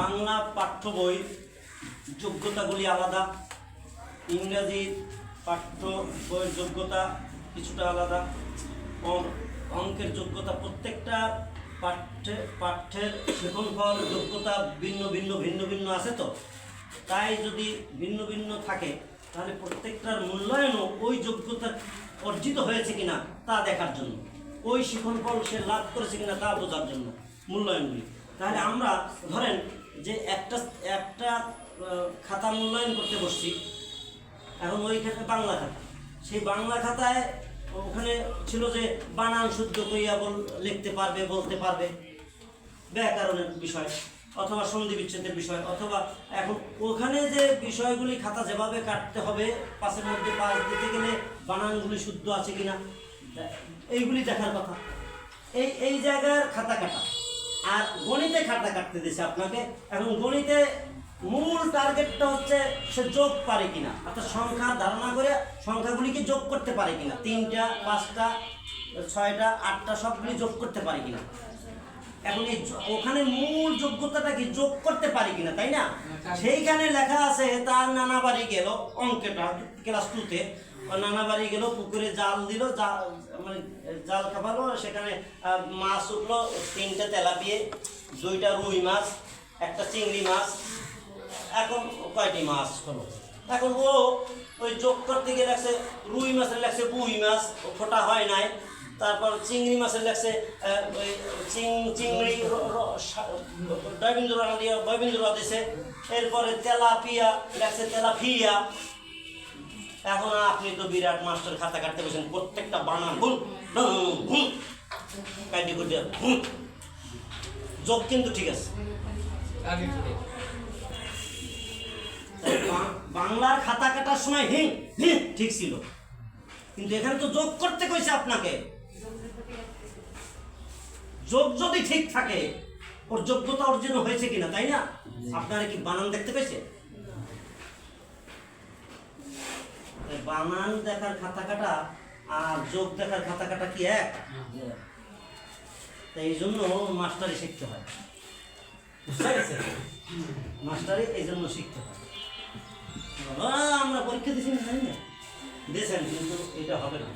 বাংলা পাঠ্য বই যোগ্যতাগুলি আলাদা, ইংরেজি পাঠ্য বইয়ের যোগ্যতা কিছুটা আলাদা, অঙ্কের যোগ্যতা প্রত্যেকটা পাঠ্যের শেখনফল যোগ্যতা ভিন্ন ভিন্ন ভিন্ন ভিন্ন আছে। তো তাই যদি ভিন্ন ভিন্ন থাকে তাহলে প্রত্যেকটার মূল্যায়নও ওই যোগ্যতা অর্জিত হয়েছে কিনা তা দেখার জন্য, ওই শিক্ষণফল সে লাভ করেছে কিনা তা বোঝার জন্য মূল্যায়নগুলি। তাহলে আমরা ধরেন যে একটা খাতা মূল্যায়ন করতে বসছি, এখন ওই খাতা বাংলা খাতা, সেই বাংলা খাতায় ওখানে ছিল যে বানান শুদ্ধ করিয়া লিখতে পারবে, বলতে পারবে, ব্যাকরণের বিষয় অথবা সন্ধি বিচ্ছেদের বিষয়, অথবা এখন ওখানে যে বিষয়গুলি খাতা যেভাবে কাটতে হবে 5-এর মধ্যে 5 দিতে গেলে বানানগুলি শুদ্ধ আছে কিনা এইগুলি দেখার কথা। এই জায়গার খাতা কাটা। আর গণিতে খাতা কাটতে দিয়েছে আপনাকে। এখন গণিতে মূল টার্গেটটা হচ্ছে সে যোগ পারে কিনা, অর্থাৎ সংখ্যার ধারণা করে সংখ্যাগুলিকে যোগ করতে পারে কিনা, 3টা 5টা 6টা 8টা সবগুলি যোগ করতে পারে কিনা। এখন এই ওখানে মূল যোগ্যতাটা কি যোগ করতে পারি কিনা, তাই না? সেইখানে লেখা আছে তার নানা বাড়ি গেল, অঙ্কটা ক্লাস 2-তে নানা বাড়ি গেল, পুকুরে জাল দিল, মানে জাল খাপালো, সেখানে মাছ উঠলো 3টে তেলাপিয়া, 2টা রুই মাছ, একটা চিংড়ি মাছ। এখন কয়টি মাছ হলো? এখন ও ওই যোগ করতে গিয়ে লাগছে রুই মাছের লাগছে বুই মাছ, ফোটা হয় নাই। তারপর চিংড়ি মাছের লাগছে ওই চিংড়ি বয়বিন্দু দিছে। এরপরে তেলাপিয়া লাগছে তেলাপিয়া। এখন আপনি তো বিরাট মাস্টার খাতা কাটতে বসেন, প্রত্যেকটা বানান ভুল ভুল কাটি করে ভুল, যোগ কিন্তু ঠিক আছে। বাংলার খাতা কাটার সময় ঠিক ছিল, কিন্তু এখানে তো যোগ করতে কইছে আপনাকে। যোগ যদি ঠিক থাকে ওর যোগ্যতা অর্জন হয়েছে কিনা, তাই না? আপনারা কি বানান দেখতে পেয়েছে? বানান দেখার খাতা কাটা আর যোগ দেখার খাতা কাটা কি এক? তাই এই জন্য মাস্টারি শিখতে হয়, মাস্টারি এই জন্য শিখতে হয়। আমরা পরীক্ষা দিচ্ছি না, তাই না? দিয়েছেন, কিন্তু এটা হবে না।